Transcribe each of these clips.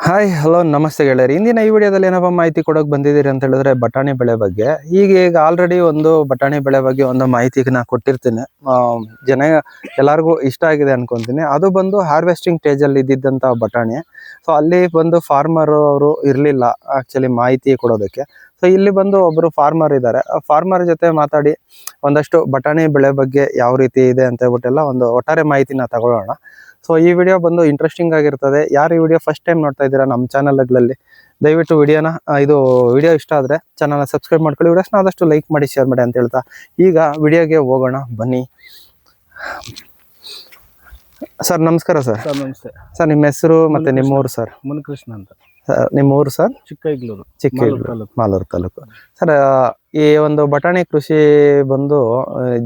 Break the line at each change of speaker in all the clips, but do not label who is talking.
Hi hello ನಮಸ್ತೆ ಗೆಳೆಯರಿ. ಇಂದಿನ ಈ ವಿಡಿಯೋದಲ್ಲಿ ಏನಪ್ಪ ಮಾಹಿತಿ ಕೊಡೋಕೆ ಬಂದಿದ್ದೀರಿ ಅಂತ ಹೇಳಿದ್ರೆ ಬಟಾಣಿ ಬೆಳೆ ಬಗ್ಗೆ. ಈಗ ಆಲ್ರೆಡಿ ಒಂದು ಬಟಾಣಿ ಬೆಳೆ ಬಗ್ಗೆ ಒಂದು ಮಾಹಿತಿ ನಾ ಕೊಟ್ಟಿರ್ತೀನಿ. ಜನ ಎಲ್ಲರಿಗೂ ಇಷ್ಟ ಆಗಿದೆ ಅನ್ಕೊಂತೀನಿ. ಅದು ಬಂದು ಹಾರ್ವೆಸ್ಟಿಂಗ್ ಸ್ಟೇಜ್ ಅಲ್ಲಿ ಇದ್ದಿದ್ದಂತ ಬಟಾಣಿ. ಸೊ ಅಲ್ಲಿ ಬಂದು ಫಾರ್ಮರ್ ಅವರು ಇರ್ಲಿಲ್ಲ ಆಕ್ಚುಲಿ ಮಾಹಿತಿ ಕೊಡೋದಕ್ಕೆ. ಸೊ ಇಲ್ಲಿ ಬಂದು ಒಬ್ರು ಫಾರ್ಮರ್ ಇದ್ದಾರೆ. ಫಾರ್ಮರ್ ಜೊತೆ ಮಾತಾಡಿ ಒಂದಷ್ಟು ಬಟಾಣಿ ಬೆಳೆ ಬಗ್ಗೆ ಯಾವ ರೀತಿ ಇದೆ ಅಂತ ಹೇಳ್ಬಿಟ್ಟೆಲ್ಲ ಒಂದು ಒಟ್ಟಾರೆ ಮಾಹಿತಿನ ತಗೊಳ್ಳೋಣ. ಸೊ ಈ ವಿಡಿಯೋ ಬಂದು ಇಂಟ್ರೆಸ್ಟಿಂಗ್ ಆಗಿರ್ತದೆ. ಯಾರು ಈ ವಿಡಿಯೋ ಫಸ್ಟ್ ಟೈಮ್ ನೋಡ್ತಾ ಇದ್ದೀರಾ ನಮ್ಮ ಚಾನಲ್ಗಳಲ್ಲಿ ದಯವಿಟ್ಟು ವಿಡಿಯೋ ಇಷ್ಟ ಆದರೆ ಚಾನಲ್ನ ಸಬ್ಸ್ಕ್ರೈಬ್ ಮಾಡ್ಕೊಳ್ಳಿ. ವಿಡಿಯೋಸ್ನ ಆದಷ್ಟು ಲೈಕ್ ಮಾಡಿ ಶೇರ್ ಮಾಡಿ ಅಂತ ಹೇಳ್ತಾ ಈಗ ವಿಡಿಯೋಗೆ ಹೋಗೋಣ ಬನ್ನಿ. ಸರ್ ನಮಸ್ಕಾರ ಸರ್.
ನಮಸ್ತೆ
ಸರ್ ನಿಮ್ಮ ಹೆಸರು ಮತ್ತೆ ನಿಮ್ಮೂರು ಸರ್?
ಮುನಿಕೃಷ್ಣ ಅಂತ.
ನಿಮ್ಮೂರು ಸರ್?
ಚಿಕ್ಕೈಗ್ಲೂರು,
ಮಾಲೂರು ತಾಲೂಕು. ಸರ್ ಈ ಒಂದು ಬಟಾಣಿ ಕೃಷಿ ಬಂದು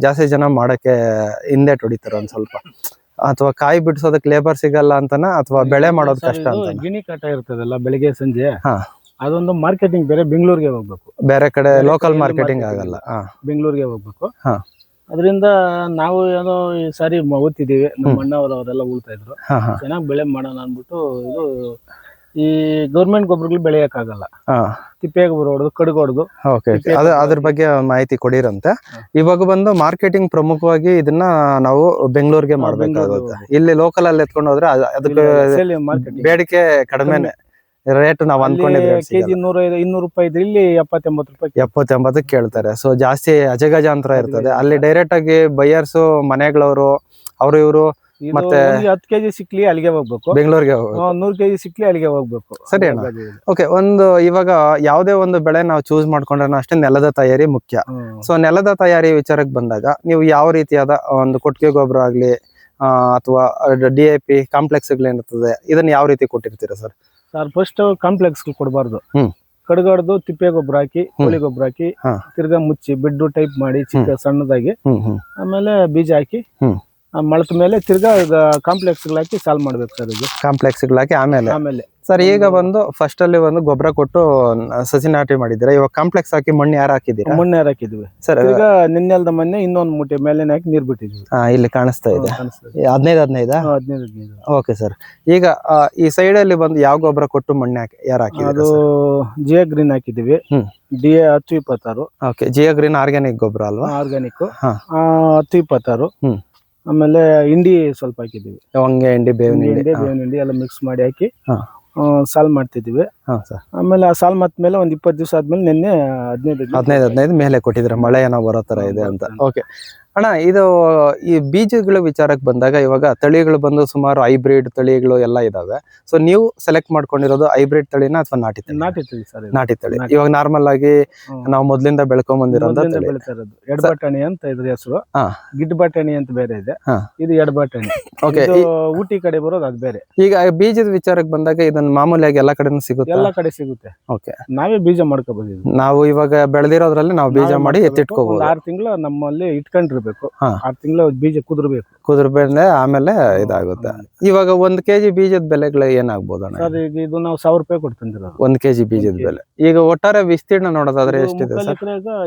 ಜಾಸ್ತಿ ಜನ ಮಾಡಕ್ಕೆ ಹಿಂದೆ ಹೊಡಿತಾರೆ ಒಂದ್ ಸ್ವಲ್ಪ, ಅಥವಾ ಕಾಯಿ ಬಿಡಿಸೋದಕ್ಕೆ ಲೇಬರ್ ಸಿಗಲ್ಲ ಅಂತನ, ಅಥವಾ ಬೆಳೆ ಮಾಡೋದು ಕಷ್ಟ ಅಂತ?
ಗಿಣಿ ಕಾಟ ಇರ್ತದಲ್ಲ ಬೆಳಿಗ್ಗೆ ಸಂಜೆ, ಅದೊಂದು ಮಾರ್ಕೆಟಿಂಗ್ ಬೇರೆ ಬೆಂಗಳೂರಿಗೆ ಹೋಗ್ಬೇಕು, ಬೇರೆ
ಕಡೆ ಲೋಕಲ್ ಮಾರ್ಕೆಟಿಂಗ್ ಆಗಲ್ಲ,
ಬೆಂಗಳೂರಿಗೆ ಹೋಗ್ಬೇಕು. ಅದರಿಂದ ನಾವು ಏನೋ ಈ ಸಾರಿ ಓದ್ತಿದೀವಿ, ನಮ್ಮ ಅಣ್ಣವರೆಲ್ಲ ಉಳ್ತಾ ಇದ್ರು, ಚೆನ್ನಾಗಿ ಬೆಳೆ ಮಾಡೋಣ ಅನ್ಬಿಟ್ಟು ಇದು ಈ ಗೌರ್ಮೆಂಟ್ ಗೊಬ್ಬರಗಳು ಬೆಳೆಯಕ್ಕಾಗಲ್ಲ, ತಿಪ್ಪೆ ಗೊಬ್ಬರ ಹೊಡೆದು ಕಡುಗು ಹೊಡೆದು.
ಅದ್ರ ಬಗ್ಗೆ ಮಾಹಿತಿ ಕೊಡಿರಂತೆ. ಇವಾಗ ಬಂದು ಮಾರ್ಕೆಟಿಂಗ್ ಪ್ರಮುಖವಾಗಿ ಇದನ್ನ ನಾವು ಬೆಂಗಳೂರಿಗೆ ಮಾಡ್ಬೇಕಾಗುತ್ತೆ. ಇಲ್ಲಿ ಲೋಕಲ್ ಅಲ್ಲಿ ಎತ್ಕೊಂಡು ಹೋದ್ರೆ ಅದಕ್ಕೆ ಬೇಡಿಕೆ ಕಡಿಮೆನೆ, ರೇಟ್ ನಾವ್ ಅನ್ಕೊಂಡಿದ್ರೆ
ಕೆಜಿ 100-200 ರೂಪಾಯಿ ಇದ್ರೆ ಇಲ್ಲಿ 70-80
ಕೇಳ್ತಾರೆ. ಸೊ ಜಾಸ್ತಿ ಅಜಗಜಾಂತರ ಇರ್ತದೆ ಅಲ್ಲಿ. ಡೈರೆಕ್ಟ್ ಆಗಿ ಬೈಯರ್ಸ್ ಮನೆಗಳವರು ಅವರು ಇವರು
ಮತ್ತೆ 10 ಕೆಜಿ ಸಿಕ್ಲಿ ಅಲ್ಲಿಗೆ ಹೋಗ್ಬೇಕು,
ಬೆಂಗಳೂರಿಗೆ
100 ಕೆಜಿ ಸಿಕ್ಲಿ ಅಲ್ಲಿಗೆ ಹೋಗ್ಬೇಕು.
ಸರಿ ಅಣ್ಣ. ಓಕೆ, ಇವಾಗ ಯಾವುದೇ ಒಂದು ಬೆಳೆ ನಾವು ಚೂಸ್ ಮಾಡ್ಕೊಂಡ್ರೆ ಅಷ್ಟೇ ನೆಲದ ತಯಾರಿ ಮುಖ್ಯ. ಸೊ ನೆಲದ ತಯಾರಿ ವಿಚಾರಕ್ಕೆ ಬಂದಾಗ ನೀವು ಯಾವ ರೀತಿಯಾದ ಒಂದು ಕೊಟ್ಟಿಗೆ ಗೊಬ್ಬರ ಆಗ್ಲಿ ಅಥವಾ DAP ಕಾಂಪ್ಲೆಕ್ಸ್ ಏನಿರ್ತದೆ ಇದನ್ನ ಯಾವ ರೀತಿ ಕೊಟ್ಟಿರ್ತೀರಾ ಸರ್?
ಫಸ್ಟ್ ಕಾಂಪ್ಲೆಕ್ಸ್ ಕೊಡಬಾರ್ದು, ಕಡುಗಾಡ್ದು ತಿಪ್ಪೆ ಗೊಬ್ಬರ ಹಾಕಿ, ಕೋಳಿ ಗೊಬ್ಬರ ಹಾಕಿ, ತಿರ್ಗಾ ಮುಚ್ಚಿ ಬೆಡ್ಡು ಟೈಪ್ ಮಾಡಿ ಚಿಕ್ಕ ಸಣ್ಣದಾಗಿ, ಆಮೇಲೆ ಬೀಜ ಹಾಕಿ ಮಳತ ಮೇಲೆ ತಿರ್ಗಾ ಕಾಂಪ್ಲೆಕ್ಸ್ ಹಾಕಿ ಸಾಲ್ ಮಾಡ್ಬೇಕು ಸರ್. ಇದು ಕಾಂಪ್ಲೆಕ್ಸ್
ಹಾಕಿ ಆಮೇಲೆ ಸರ್ ಈಗ ಬಂದು ಫಸ್ಟ್ ಅಲ್ಲಿ ಒಂದು ಗೊಬ್ಬರ ಕೊಟ್ಟು ಸಸಿ ನಾಟಿ ಮಾಡಿದ್ರೆ, ಇವಾಗ ಕಾಂಪ್ಲೆಕ್ಸ್ ಹಾಕಿ ಮಣ್ಣು ಯಾರು ಹಾಕಿದ್ದೀರಾ?
ಮಣ್ಣು ಯಾರು ಹಾಕಿದ್ವಿ ಸರ್. ಈಗ ನಿನ್ನೆಲ್ದ ಮೊನ್ನೆ ಇನ್ನೊಂದು ಮುಟ್ಟೆ ಮೇಲೆ ಹಾಕಿ ನೀರ್ ಬಿಟ್ಟಿದ್ವಿ.
ಇಲ್ಲಿ ಕಾಣಿಸ್ತಾ ಇದೆ 15. Okay sir. ಈಗ ಈ ಸೈಡ್ ಅಲ್ಲಿ ಬಂದು ಯಾವ ಗೊಬ್ಬರ ಕೊಟ್ಟು ಮಣ್ಣು ಯಾರು ಹಾಕಿ?
ಅದು ಜಿಯೋ ಗ್ರೀನ್ ಹಾಕಿದೀವಿ, DA 10-26.
Okay, Jio green organic ಗೊಬ್ಬರ ಅಲ್ವಾ?
ಆರ್ಗ್ಯಾನಿಕ್ 10-26. ಆಮೇಲೆ ಹಿಂಡಿ ಸ್ವಲ್ಪ ಹಾಕಿದೀವಿ,
ಹೊಂಗೆ ಹಿಂಡಿ, ಬೇವಿನ
ಹಿಂಡಿ ಎಲ್ಲ ಮಿಕ್ಸ್ ಮಾಡಿ ಹಾಕಿ ಸಾಲ್ ಮಾಡ್ತಿದೀವಿ. ಆಮೇಲೆ ಆ ಸಾಲ್ ಮತ್ ಮೇಲೆ ಒಂದ್ 20 ದಿವಸ ಆದ್ಮೇಲೆ ನಿನ್ನೆ
15 ಮೇಲೆ ಕೊಟ್ಟಿದ್ರೆ ಮಳೆ ಏನೋ ಬರೋ ತರ ಇದೆ ಅಂತ. ಓಕೆ ಅಣ್ಣ, ಇದು ಈ ಬೀಜಗಳ ವಿಚಾರಕ್ಕೆ ಬಂದಾಗ ಇವಾಗ ತಳಿಗಳು ಬಂದು ಸುಮಾರು ಹೈಬ್ರಿಡ್ ತಳಿಗಳು ಎಲ್ಲ ಇದಾವೆ. ಸೊ ನೀವು ಸೆಲೆಕ್ಟ್ ಮಾಡ್ಕೊಂಡಿರೋದು ಹೈಬ್ರಿಡ್ ತಳಿನ ಅಥವಾ ನಾಟಿ ತಳಿ? ನಾಟಿ ತಳಿ. ಇವಾಗ ನಾರ್ಮಲ್ ಆಗಿ ನಾವು ಮೊದ್ಲಿಂದ ಬೆಳ್ಕೊಂಡ್ ಬಂದಿರೋದು
ಎಡಬಟಾಣಿ ಅಂತ ಇದ್ರ ಹೆಸರು, ಗಿಡ್ ಬಟಾಣಿ ಅಂತ ಬೇರೆ ಇದೆ, ಇದು ಎಡಬಟಾಣಿ. ಓಕೆ, ಊಟಿ ಕಡೆ ಬರೋದು ಅದು ಬೇರೆ.
ಈಗ ಬೀಜದ ವಿಚಾರಕ್ಕೆ ಬಂದಾಗ ಇದನ್ನ ಮಾಮೂಲಿಯಾಗಿ ಎಲ್ಲಾ ಕಡೆ ಸಿಗುತ್ತೆ?
ಎಲ್ಲಾ ಕಡೆ ಸಿಗುತ್ತೆ. ಓಕೆ, ನಾವೇ ಬೀಜ ಮಾಡ್ಕೋಬಹುದು.
ನಾವು ಇವಾಗ ಬೆಳೆದಿರೋದ್ರಲ್ಲಿ ನಾವು ಬೀಜ ಮಾಡಿ ಎತ್ತಿಟ್ಕೋಬಹುದು.
6 ತಿಂಗಳು ನಮ್ಮಲ್ಲಿ ಇಟ್ಕೊಂಡಿರ್ಬೇಕು, 6 ತಿಂಗಳು ಬೀಜ
ಕುದುರ್ಬೇನೆ ಆಮೇಲೆ ಇದಾಗುತ್ತೆ. ಇವಾಗ 1 ಕೆಜಿ ಬೀಜದ ಬೆಲೆಗಳು ಏನಾಗ್ಬೋದು ಅಣ್ಣ?
ಇದು ನಾವು 1000 ರೂಪಾಯಿ ಕೊಟ್ಟು ತಂದಿರೋದು
1 ಕೆಜಿ ಬೀಜದ ಬೆಲೆ. ಈಗ ಒಟ್ಟಾರೆ ವಿಸ್ತೀರ್ಣ ನೋಡೋದಾದ್ರೆ ಎಷ್ಟಿದೆ ಸರ್?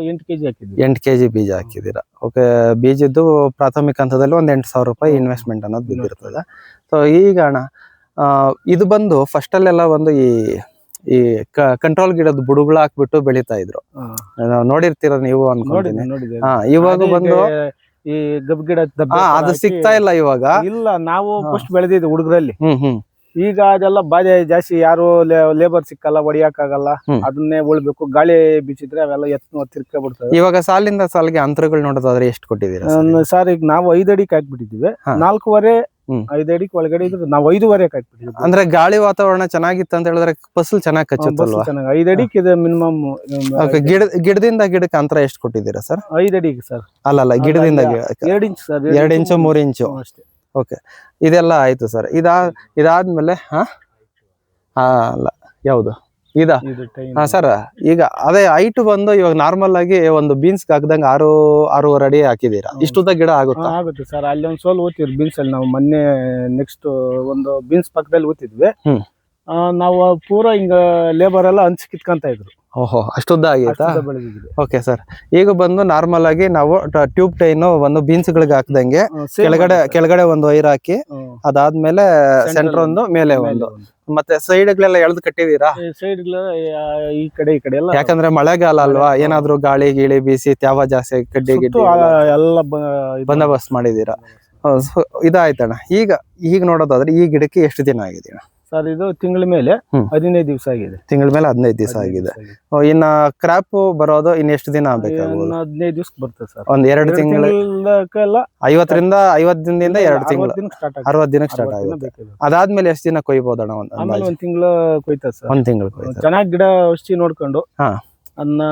8 ಕೆಜಿ ಹಾಕಿದ್ವಿ.
8 ಕೆಜಿ ಬೀಜ ಹಾಕಿದೀರಾ. ಓಕೆ, ಬೀಜದ್ದು ಪ್ರಾಥಮಿಕ ಹಂತದಲ್ಲಿ ಒಂದು 8,000 ರೂಪಾಯಿ ಇನ್ವೆಸ್ಟ್ಮೆಂಟ್ ಅನ್ನೋದು ಬಿದ್ದಿರ್ತದೆ. ಸೊ ಈಗ ಅಣ್ಣ, ಇದು ಬಂದು ಫಸ್ಟ್ ಅಲ್ಲೆಲ್ಲ ಒಂದು ಈ ಕಂಟ್ರೋಲ್ ಗಿಡದ ಬುಡಗಳು ಹಾಕ್ಬಿಟ್ಟು ಬೆಳಿತಾ ಇದ್ರು, ನೋಡಿರ್ತೀರ ನೀವು ಅನ್ಕೊಂಡಿದ್ದೀನಿ. ಇವಾಗ ಬಂದು
ಈ ಗಬ್ ಗಿಡ
ಅದು ಸಿಗ್ತಾ ಇಲ್ಲ ಇವಾಗ.
ಇಲ್ಲ, ನಾವು ಫಸ್ಟ್ ಬೆಳೆದಿದ್ವಿ ಹುಡುಗರಲ್ಲಿ. ಈಗ ಅದೆಲ್ಲ ಬಾಧೆ ಜಾಸ್ತಿ, ಯಾರು ಲೇಬರ್ ಸಿಕ್ಕಲ್ಲ, ಹೊಡಿಯಕ್ಕಾಗಲ್ಲ, ಅದನ್ನೇ ಉಳ್ಬೇಕು. ಗಾಳಿ ಬೀಸಿದ್ರೆ ಅವೆಲ್ಲ ತಿರ್ಕೊಂಡ್ಬಿಡ್ತವೆ.
ಇವಾಗ ಸಾಲಿಂದ ಸಾಲಿಗೆ ಅಂತರಗಳು ನೋಡೋದಾದ್ರೆ ಎಷ್ಟು ಕೊಟ್ಟಿದ್ದೀರಾ
ಸರ್? ಈಗ ನಾವು 5 ಅಡಿಗೆ ಹಾಕ್ಬಿಟ್ಟಿದ್ವಿ, 4.5 5 ಅಡಿಗೆ ಒಳಗಡೆ ಇದ್ರೆ ನಾವು 5.5 ಹಾಕ್ಬಿಟ್ಟಿದ್ವಿ.
ಅಂದ್ರೆ ಗಾಳಿ ವಾತಾವರಣ ಚೆನ್ನಾಗಿತ್ತು ಅಂತ ಹೇಳಿದ್ರೆ ಫಸಲು ಚೆನ್ನಾಗಿ ಕಚ್ಚುತ್ತಲ್ವಾ?
5 ಅಡಿಗೆ ಇದೆ ಮಿನಿಮಮ್.
ಗಿಡದಿಂದ ಗಿಡಕ್ಕೆ ಅಂತರ ಎಷ್ಟು ಕೊಟ್ಟಿದ್ದೀರಾ ಸರ್?
5 ಅಡಿಗೆ ಸರ್.
ಅಲ್ಲ, ಗಿಡದಿಂದ
2 ಇಂಚ್ ಸರ್,
2 ಇಂಚು 3 ಇಂಚು ಅಷ್ಟೇ. ಓಕೆ, ಇದೆಲ್ಲ ಆಯ್ತು ಸರ್. ಇದಾದ್ಮೇಲೆ ಅಲ್ಲ ಯಾವುದು ಸರ್? ಈಗ ಅದೇ ಹೈಟ್ ಬಂದು ಇವಾಗ ನಾರ್ಮಲ್ ಆಗಿ ಒಂದು ಬೀನ್ಸ್ ಹಾಕ್ದಂಗೆ 6-6.5 ಅಡಿ ಹಾಕಿದೀರಾ. ಇಷ್ಟುದ್ದ ಗಿಡ
ಆಗುತ್ತೆ ಸರ್. ಅಲ್ಲಿ ಒಂದ್ ಸೋಲ್ ಓದ್ತಿದ್ವಿ ಬೀನ್ಸ್ ಅಲ್ಲಿ. ನಾವು ಮೊನ್ನೆ ನೆಕ್ಸ್ಟ್ ಒಂದು ಬೀನ್ಸ್ ಪಕ್ಕದಲ್ಲಿ ಓದ್ತಿದ್ವಿ. ನಾವು ಪೂರಾ ಹಿಂಗ ಲೇಬರ್ ಎಲ್ಲ ಹಂಚ್ ಕಿತ್ಕೊಂತ ಇದ್ರು.
ಓಹೋ, ಅಷ್ಟುದ್ದ ಆಗೈತಾ?
ಅಷ್ಟುದ್ದ ಬೆಳೆದಿದೆ.
Okay sir. ಈಗ ಬಂದು ನಾರ್ಮಲ್ ಆಗಿ ನಾವು ಟ್ಯೂಬ್ ಟೈನ್ ಒಂದು ಬೀನ್ಸ್ ಗಳಿಗೆ ಹಾಕ್ದಂಗೆ ಕೆಳಗಡೆ ಒಂದು ವೈರ್ ಹಾಕಿ ಅದಾದ್ಮೇಲೆ ಸೆಂಟರ್ ಒಂದು ಮೇಲೆ ಒಂದು ಮತ್ತೆ ಸೈಡ್ ಗಳೆಲ್ಲ ಎಳ್ದು ಕಟ್ಟಿದೀರಾ?
ಸೈಡ್ ಈ ಕಡೆ ಎಲ್ಲ,
ಯಾಕಂದ್ರೆ ಮಳೆಗಾಲ ಅಲ್ವಾ, ಏನಾದ್ರು ಗಾಳಿ ಗೀಳಿ ಬೀಸಿ ತ್ಯಾವ ಜಾಸ್ತಿ ಕಡ್ಡಿ ಗಿಡ್ಡಿ
ಎಲ್ಲ
ಬಂದೋಬಸ್ತ್ ಮಾಡಿದೀರಾ? ಇದಾಯ್ತಣ್ಣ. ಈಗ ನೋಡೋದಾದ್ರೆ ಈ ಗಿಡಕ್ಕೆ ಎಷ್ಟು ದಿನ ಆಗಿದೆ ಅಣ್ಣ?
ಸರ್ ಇದು ತಿಂಗಳ ಮೇಲೆ 15 ದಿವಸ ಆಗಿದೆ.
ತಿಂಗಳ ಮೇಲೆ 15 ದಿವಸ ಆಗಿದೆ. ಇನ್ನ ಕ್ರಾಪ್ ಬರೋದು ಎಷ್ಟು ದಿನ ಆಗ್ಬೇಕಾಗ್ಬೋದು?
15 ದಿವಸಕ್ಕೆ ಬರ್ತದೆ ಸರ್.
ಒಂದ್ 2 ತಿಂಗಳ 50 ರಿಂದ 2 ತಿಂಗಳು 60 ದಿನಕ್ಕೆ ಸ್ಟಾರ್ಟ್ ಆಗುತ್ತೆ. ಅದಾದ್ಮೇಲೆ ಎಷ್ಟು ದಿನ ಕೊಯ್ಬೋದಣ್ಣ?
ಒಂದ್ ತಿಂಗಳ ಕೊಯ್ತದೆ ಸರ್.
1 ತಿಂಗಳು
ಚೆನ್ನಾಗಿ ಗಿಡ ಔಷಧಿ ನೋಡ್ಕೊಂಡು ಅದನ್ನ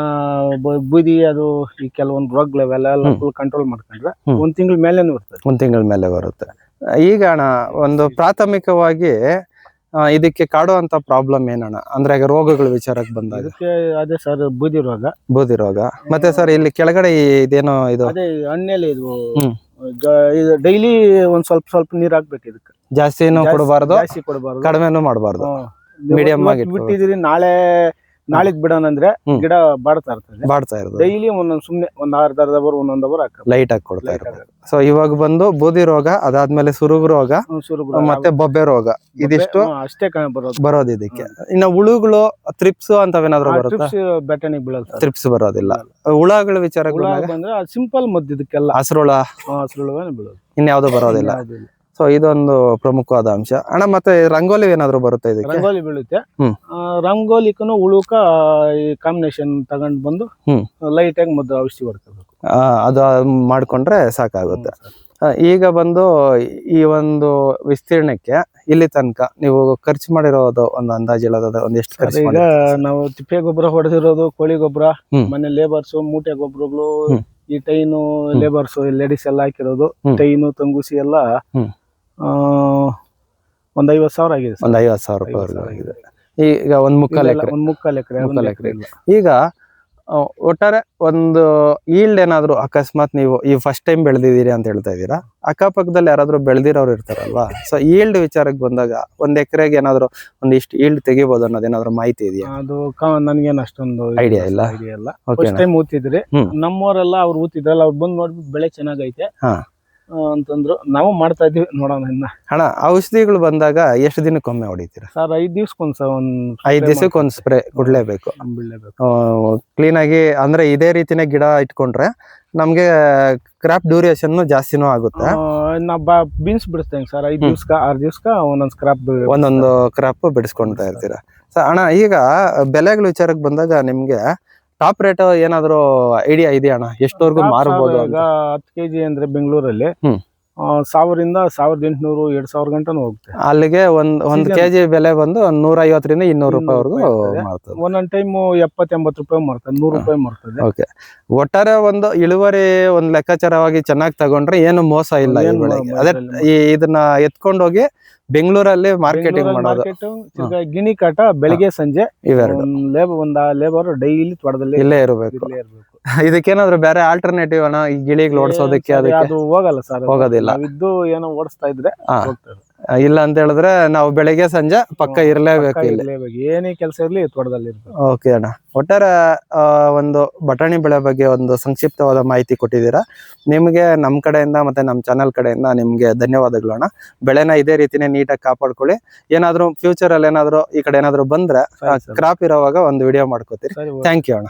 ಬೂದಿ ಅದು ಈ ಕೆಲವೊಂದು ರೋಗಗಳೆಲ್ಲ ಫುಲ್ ಕಂಟ್ರೋಲ್ ಮಾಡ್ಕೊಂಡ್ರೆ 1 ತಿಂಗಳ ಮೇಲೆ ಬರ್ತದೆ.
1 ತಿಂಗಳ ಮೇಲೆ ಬರುತ್ತೆ. ಈಗ ಅಣ್ಣ ಒಂದು ಪ್ರಾಥಮಿಕವಾಗಿ ಇದಕ್ಕೆ ಕಾಡುವಂತ ಪ್ರಾಬ್ಲಮ್ ಏನಣ್ಣ? ಅಂದ್ರೆ ಈಗ ರೋಗಗಳ ವಿಚಾರಕ್ಕೆ ಬಂದಾಗ
ಅದೇ ಸರ್ ಬೂದಿ ರೋಗ. ಮತ್ತೆ
ಸರ್ ಇಲ್ಲಿ ಕೆಳಗಡೆ ಇದೇನೋ ಇದು
ಅದೇ ಹಣ್ಣೆಲೆ ಇದು ಡೈಲಿ ಒಂದ್ ಸ್ವಲ್ಪ ನೀರ್ ಹಾಕ್ಬೇಕು. ಇದಕ್ಕೆ
ಜಾಸ್ತಿನೂ ಕೊಡಬಾರ್ದು, ಕಡಿಮೆನೂ ಮಾಡಬಾರ್ದು, ಮೀಡಿಯಂ ಆಗಿ
ಬಿಟ್ಟಿದ್ರಿ. ನಾಳೆಗ್ ಬಿಡೋಣ ಅಂದ್ರೆ ಗಿಡ ಬಾಡ್ತಾ ಇರ್ತದೆ. ಡೈಲಿ ಸುಮ್ನೆ ಒಂದ್ ಅರ್ಧ ಅವರ್
ಲೈಟ್ ಆಗಿ ಕೊಡ್ತಾ ಇರ್ತಾರೆ. ಸೊ ಇವಾಗ ಬಂದು ಬೂದಿ ರೋಗ, ಅದಾದ್ಮೇಲೆ ಸುರುಗು ರೋಗ, ಮತ್ತೆ ಬೊಬ್ಬೆ ರೋಗ, ಇದಿಷ್ಟು
ಅಷ್ಟೇ
ಬರೋದು ಇದಕ್ಕೆ. ಇನ್ನು ಹುಳುಗಳು ತ್ರಿಪ್ಸ್ ಅಂತವೇನಾದ್ರು ಬರುತ್ತೆ?
ಬೆಟನಿಗೆ ಬೀಳಲ್ಲ,
ತ್ರಿಪ್ಸ್ ಬರೋದಿಲ್ಲ. ಹುಳಗಳ ವಿಚಾರಕ್ಕೆ
ಬಂದ್ರೆ ಸಿಂಪಲ್ ಮದ್ದು ಇದಕ್ಕೆಲ್ಲ
ಹಸ್ರುಳ
ಬೀಳೋದು,
ಇನ್ಯಾವ್ದು ಬರೋದಿಲ್ಲ. ಸೊ ಇದೊಂದು ಪ್ರಮುಖವಾದ ಅಂಶ ಅಣ್ಣ. ಮತ್ತೆ ರಂಗೋಲಿ ಏನಾದ್ರು ಬರುತ್ತೆ ಇದಕ್ಕೆ?
ರಂಗೋಲಿ ಬೀಳುತ್ತೆ. ರಂಗೋಲಿಕನು ಉಳುಕ ಈ ಕಾಂಬಿನೇಷನ್ ತಗೊಂಡ್ ಬಂದು ಲೈಟ್ ಆಗಿ ಮದ್ದು ಔಷಧಿ ಹೊಡ್ಕೋಬೇಕು.
ಅದು ಮಾಡ್ಕೊಂಡ್ರೆ ಸಾಕಾಗುತ್ತೆ. ಈಗ ಬಂದು ಈ ಒಂದು ವಿಸ್ತೀರ್ಣಕ್ಕೆ ಇಲ್ಲಿ ತನಕ ನೀವು ಖರ್ಚು ಮಾಡಿರೋದು ಒಂದು ಅಂದಾಜು ಹೇಳೋದಾದ್ರೆ ಎಷ್ಟು ಖರ್ಚು?
ಈಗ ನಾವು ತಿಪ್ಪೆ ಗೊಬ್ಬರ ಹೊಡೆದಿರೋದು, ಕೋಳಿ ಗೊಬ್ಬರ, ಮನೆ ಲೇಬರ್ಸ್, ಮೂಟೆ ಗೊಬ್ಬರಗಳು, ಈ ಟೈನು ಲೇಬರ್ಸ್ ಲೇಡೀಸ್ ಎಲ್ಲ ಹಾಕಿರೋದು, ಟೈನು ತಂಗುಸಿ ಎಲ್ಲ ಒಂದ್ 50,000 ಆಗಿದೆ.
ಒಂದ್ 50,000 ರೂಪಾಯಿ ಆಗಿದೆ. ಈಗ ಒಂದ್ ಮುಕ್ಕಾಲ್ ಎಕರೆ. ಈಗ ಒಟ್ಟಾರೆ ಒಂದು ಈಲ್ಡ್ ಏನಾದ್ರು ಅಕಸ್ಮಾತ್ ನೀವು ಈ ಫಸ್ಟ್ ಟೈಮ್ ಬೆಳೆದಿದ್ದೀರಿ ಅಂತ ಹೇಳ್ತಾ ಇದ್ದೀರಾ, ಅಕ್ಕಪಕ್ಕದಲ್ಲಿ ಯಾರಾದ್ರೂ ಬೆಳೆದಿರೋರು ಇರ್ತಾರಲ್ವಾ? ಸೊ ಈಲ್ಡ್ ವಿಚಾರಕ್ಕೆ ಬಂದಾಗ ಒಂದ್ ಎಕರೆಗೆ ಏನಾದ್ರು ಒಂದಿಷ್ಟು ಈಲ್ಡ್ ತೆಗಿಬಹುದು ಅನ್ನೋದೇನಾದ್ರು ಮಾಹಿತಿ ಇದೆಯಾ?
ಅದು ನನಗೇನು ಅಷ್ಟೊಂದು
ಐಡಿಯಾ ಇಲ್ಲ.
ಫಸ್ಟ್ ಟೈಮ್ ಊತಿದ್ರಿ, ನಮ್ಮವರೆಲ್ಲ ಅವ್ರು ಊತಿದ್ರಲ್ಲ, ಅವ್ರು ಬಂದ್ ನೋಡ್ಬಿಟ್ಟು ಬೆಳೆ ಚೆನ್ನಾಗೈತೆ ಅಂತಂದ್ರು. ನಾವು ಮಾಡ್ತಾ ಇದೀವಿ, ನೋಡೋಣ ಇನ್ನ.
ಅಣ್ಣ ಔಷಧಿಗಳು ಬಂದಾಗ ಎಷ್ಟು ದಿನಕ್ಕೊಮ್ಮೆ ಹೊಡಿತೀರಾ?
ಸರ್ 5 ದಿವ್ಸಕ್ಕೆ
5 ದಿವಸಕ್ಕೆ ಒಂದ್ ಸ್ಪ್ರೇ ಕೊಡ್ಲೇಬೇಕು. ಕ್ಲೀನ್ ಆಗಿ, ಅಂದ್ರೆ ಇದೇ ರೀತಿನೇ ಗಿಡ ಇಟ್ಕೊಂಡ್ರೆ ನಮ್ಗೆ ಕ್ರಾಪ್ ಡ್ಯೂರೇಷನ್ ಜಾಸ್ತಿನೂ ಆಗುತ್ತೆ.
ಬೀನ್ಸ್ ಬಿಡಿಸ್ತೇನೆ ಸರ್ 5 ದಿವ್ಸಕ್ಕೆ 6 ದಿವ್ಸಕ್ಕೆ
ಒಂದೊಂದು ಕ್ರಾಪ್ ಬಿಡಿಸ್ಕೊಂತಾ ಇರ್ತೀರಾ. ಅಣ್ಣ ಈಗ ಬೆಲೆಗಳ ವಿಚಾರಕ್ಕೆ ಬಂದಾಗ ನಿಮ್ಗೆ ಟಾಪ್ ರೇಟ್ ಏನಾದ್ರು ಐಡಿಯಾ ಇದೆಯಾ ಅಣ್ಣ? ಎಷ್ಟವರೆಗೂ ಮಾರಬಹುದು?
ಈಗ 10 kg ಅಂದ್ರೆ ಬೆಂಗಳೂರಲ್ಲಿ 1000 ರಿಂದ 1800 2000 ಗಂಟನೂ ಹೋಗುತ್ತೆ.
ಅಲ್ಲಿಗೆ ಒಂದ್ ಕೆಜಿ ಬೆಲೆ ಬಂದು 150 ರಿಂದ 200 ರೂಪಾಯಿವರೆಗೂ ಮಾರ್ತದೆ.
ಒಂದೊಂದ್ ಟೈಮ್ 70-80 ರೂಪಾಯಿ ಮಾರ್ತದೆ, 100 ರೂಪಾಯಿ ಮಾರ್ತದೆ.
ಓಕೆ, ಒಟ್ಟಾರೆ ಒಂದು ಇಳುವರಿ ಒಂದ್ ಲೆಕ್ಕಾಚಾರವಾಗಿ ಚೆನ್ನಾಗಿ ತಗೊಂಡ್ರೆ ಏನು ಮೋಸ ಇಲ್ಲ ಈ ಬೆಳೆಗೆ. ಅದೇ ಇದನ್ನ ಎತ್ಕೊಂಡೋಗಿ ಬೆಂಗಳೂರಲ್ಲಿ ಮಾರ್ಕೆಟಿಂಗ್ ಮಾಡೋದು.
ಗಿಣಿ ಕಾಟ ಬೆಳಿಗ್ಗೆ ಸಂಜೆ
ಇವೆರಡು
ಲೇಬರ್ ಡೈಲಿ ತೋಟದಲ್ಲಿ
ಇಲ್ಲೇ ಇರಬೇಕು. ಇದಕ್ಕೇನಾದ್ರು ಬೇರೆ ಆಲ್ಟರ್ನೇಟಿವ್ ಅಣ್ಣ ಈ ಗಿಳಿಗೆ ಓಡಿಸೋದಕ್ಕೆ?
ಅದು ಹೋಗಲ್ಲ ಸರ್,
ಹೋಗೋದಿಲ್ಲ.
ಇದ್ದು ಏನೋ ಓಡಿಸ್ತಾ ಇದ್ರೆ
ಇಲ್ಲ ಅಂತ ಹೇಳಿದ್ರೆ ನಾವು ಬೆಳಿಗ್ಗೆ ಸಂಜೆ ಪಕ್ಕ ಇರ್ಲೇಬೇಕು,
ಏನೇ ಕೆಲಸ ಇರ್ಲಿ ತೋಟದಲ್ಲಿ ಇರ್ಬೇಕು.
ಓಕೆ ಅಣ್ಣ, ಒಟ್ಟಾರೆ ಒಂದು ಬಟಾಣಿ ಬೆಳೆ ಬಗ್ಗೆ ಒಂದು ಸಂಕ್ಷಿಪ್ತವಾದ ಮಾಹಿತಿ ಕೊಟ್ಟಿದ್ದೀರಾ. ನಿಮ್ಗೆ ನಮ್ ಕಡೆಯಿಂದ ಮತ್ತೆ ನಮ್ ಚಾನೆಲ್ ಕಡೆಯಿಂದ ನಿಮ್ಗೆ ಧನ್ಯವಾದಗಳು ಅಣ್ಣ. ಬೆಳೆನ ಇದೇ ರೀತಿನೇ ನೀಟಾಗಿ ಕಾಪಾಡ್ಕೊಳ್ಳಿ. ಏನಾದ್ರು ಫ್ಯೂಚರ್ ಅಲ್ಲಿ ಏನಾದ್ರು ಈ ಕಡೆ ಏನಾದ್ರು ಬಂದ್ರೆ ಕ್ರಾಪ್ ಇರೋವಾಗ ಒಂದು ವಿಡಿಯೋ ಮಾಡ್ಕೋತೀರಿ. ಥ್ಯಾಂಕ್ ಯು ಅಣ್ಣ.